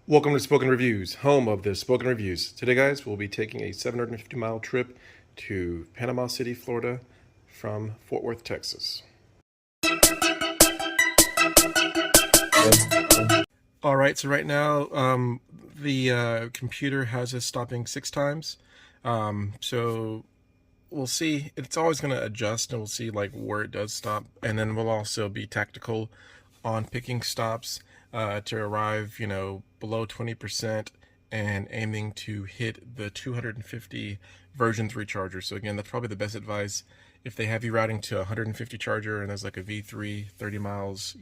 Welcome to Spoken Reviews, home of the Spoken Reviews. Today, guys, we'll be taking a 750-mile trip to Panama City, Florida from Fort Worth, Texas. All right, so right now, the computer has us stopping 6 times. So we'll see. It's always going to adjust, and we'll see like where it does stop. And then we'll also be tactical on picking stops to arrive, below 20% and aiming to hit the 250 version 3 charger. So again, that's probably the best advice. If they have you routing to 150 charger and there's like a V3 30 miles,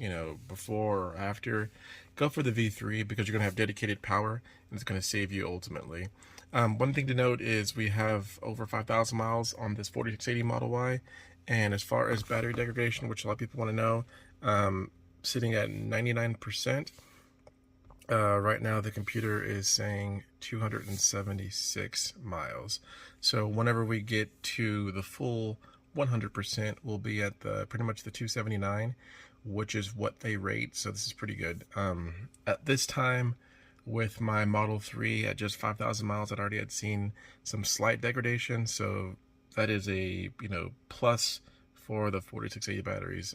before or after, go for the V3 because you're going to have dedicated power and it's going to save you ultimately. One thing to note is we have over 5,000 miles on this 4680 Model Y. And as far as battery degradation, which a lot of people want to know, sitting at 99%. Right now the computer is saying 276 miles. So whenever we get to the full 100%, we'll be at pretty much the 279, which is what they rate. So this is pretty good. At this time, with my Model 3 at just 5,000 miles, I'd already had seen some slight degradation. So that is a plus for the 4680 batteries.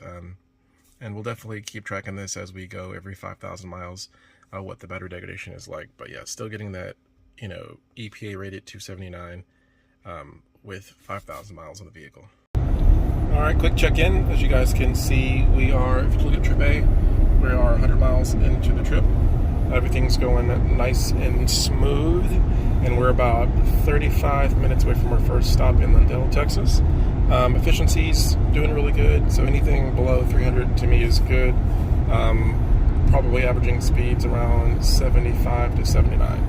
And we'll definitely keep tracking this as we go every 5,000 miles, what the battery degradation is like. But yeah, still getting that, EPA rated 279 with 5,000 miles on the vehicle. All right, quick check-in. As you guys can see, we are, if you look at trip A, we are 100 miles into the trip. Everything's going nice and smooth, and we're about 35 minutes away from our first stop in Lindale, Texas. Efficiency's doing really good, so anything below 300 to me is good. Probably averaging speeds around 75 to 79.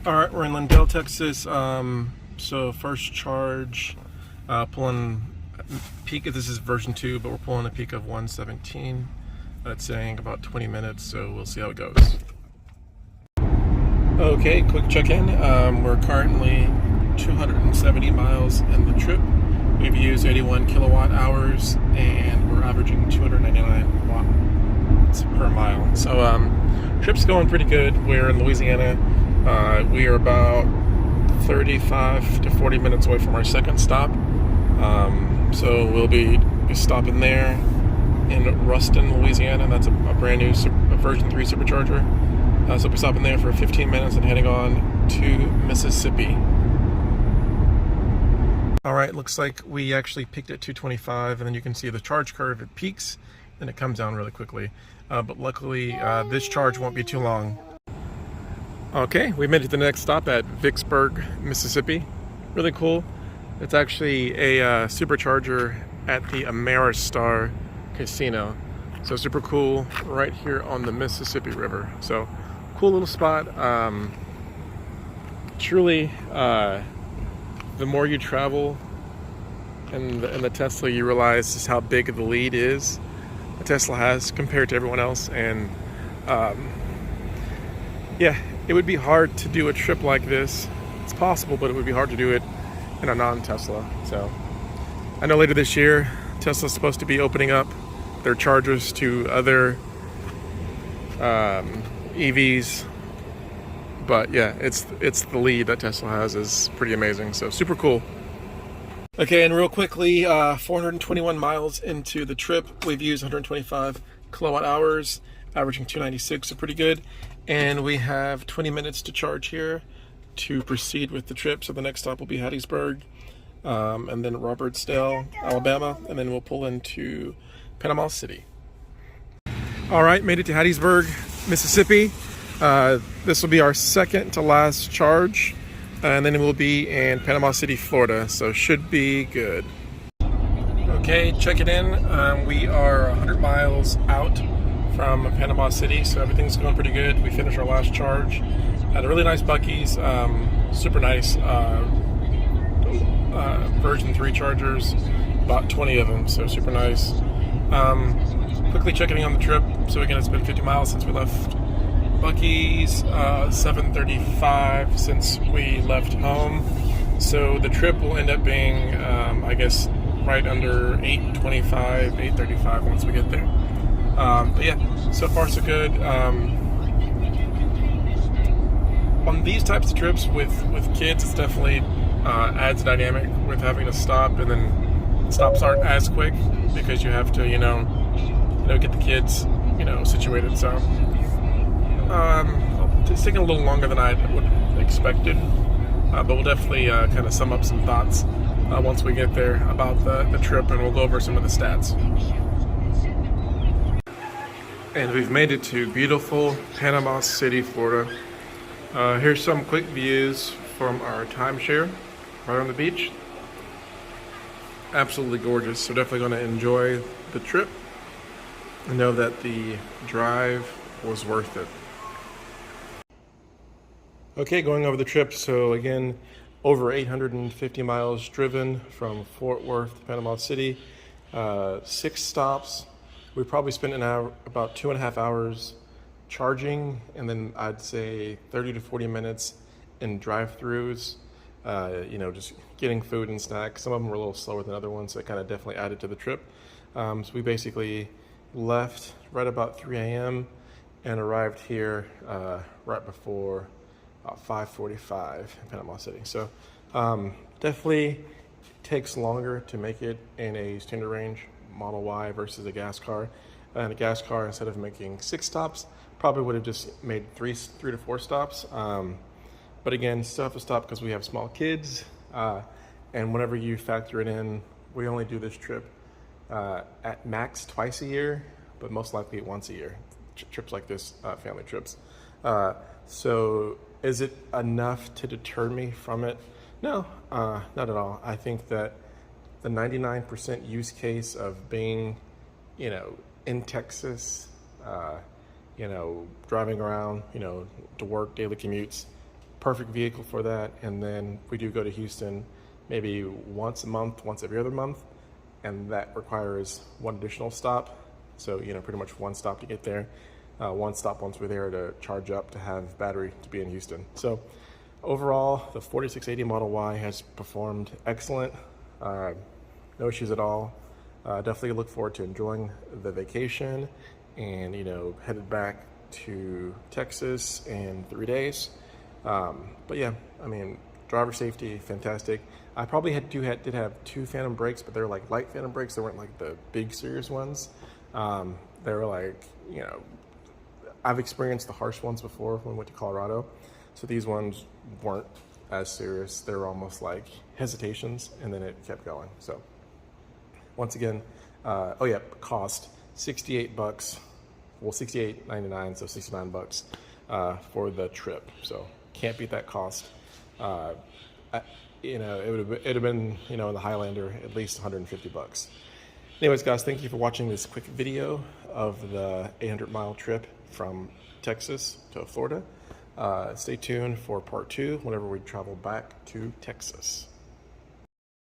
All right, we're in Lindale, Texas. So first charge, pulling peak. This is version 2, but we're pulling a peak of 117. That's saying about 20 minutes, so we'll see how it goes. Okay, quick check-in. We're currently 270 miles in the trip. We've used 81 kilowatt hours and we're averaging 299 watts per mile. So trip's going pretty good. We're in Louisiana. We are about 35 to 40 minutes away from our second stop. So we'll be stopping there in Ruston, Louisiana. That's a brand new version 3 supercharger. So we'll be stopping there for 15 minutes and heading on to Mississippi. All right, looks like we actually peaked at 225, and then you can see the charge curve. It peaks, and it comes down really quickly. But luckily, this charge won't be too long. Okay, we made it to the next stop at Vicksburg, Mississippi. Really cool. It's actually a supercharger at the Ameristar Casino. So super cool, right here on the Mississippi River. So cool little spot. Truly, the more you travel in the Tesla, you realize just how big the lead is the Tesla has compared to everyone else. And yeah, it would be hard to do a trip like this. It's possible, but it would be hard to do it in a non-Tesla. So I know later this year, Tesla's supposed to be opening up their chargers to other EVs. But yeah, it's the lead that Tesla has is pretty amazing. So super cool. Okay, and real quickly, 421 miles into the trip, we've used 125 kilowatt hours, averaging 296, so pretty good. And we have 20 minutes to charge here to proceed with the trip. So the next stop will be Hattiesburg, and then Robertsdale, Alabama, and then we'll pull into Panama City. All right, made it to Hattiesburg, Mississippi. This will be our second to last charge, and then we'll be in Panama City, Florida, so should be good. Okay, check it in. We are 100 miles out from Panama City, so everything's going pretty good. We finished our last charge at a really nice Buc-ee's, super nice version 3 chargers, about 20 of them, so super nice. Quickly checking in on the trip. So again, it's been 50 miles since we left Buc-ee's, 7:35 since we left home. So the trip will end up being, I guess, right under 8:25, 8:35 once we get there. But yeah, so far so good. On these types of trips with kids, it's definitely adds a dynamic with having to stop, and then stops aren't as quick because you have to, get the kids, situated. So it's taking a little longer than I would have expected, but we'll definitely kind of sum up some thoughts once we get there about the trip, and we'll go over some of the stats. And we've made it to beautiful Panama City, Florida. Here's some quick views from our timeshare right on the beach. Absolutely gorgeous, so definitely going to enjoy the trip and know that the drive was worth it. Okay, going over the trip. So again, over 850 miles driven from Fort Worth to Panama City, 6 stops. We probably spent about 2.5 hours charging, and then I'd say 30 to 40 minutes in drive-throughs, just getting food and snacks. Some of them were a little slower than other ones, so it kind of definitely added to the trip. So we basically left right about 3 a.m. and arrived here right before 5:45 in Panama City. So definitely takes longer to make it in a standard range Model Y versus a gas car. And a gas car, instead of making 6 stops, probably would have just made 3 to 4 stops. But again, still have to stop because we have small kids. And whenever you factor it in, we only do this trip at max twice a year, but most likely once a year. Trips like this, family trips. So is it enough to deter me from it? No, not at all. I think that the 99% use case of being, in Texas, driving around, to work, daily commutes, perfect vehicle for that. And then we do go to Houston maybe once a month, once every other month, and that requires 1 additional stop. So, pretty much 1 stop to get there, 1 stop once we're there to charge up to have battery to be in Houston. So overall, the 4680 Model Y has performed excellent. No issues at all. Definitely look forward to enjoying the vacation, and headed back to Texas in 3 days. But yeah, driver safety, fantastic. I probably did have 2 phantom brakes, but they're like light phantom brakes. They weren't like the big serious ones. They were like, I've experienced the harsh ones before when we went to Colorado. So these ones weren't as serious. They were almost like hesitations, and then it kept going. So once again, cost $68. Well, $68.99, so $69 for the trip. So can't beat that cost. It would have been, in the Highlander, at least $150. Anyways, guys, thank you for watching this quick video of the 800-mile trip from Texas to Florida. Stay tuned for part 2 whenever we travel back to Texas.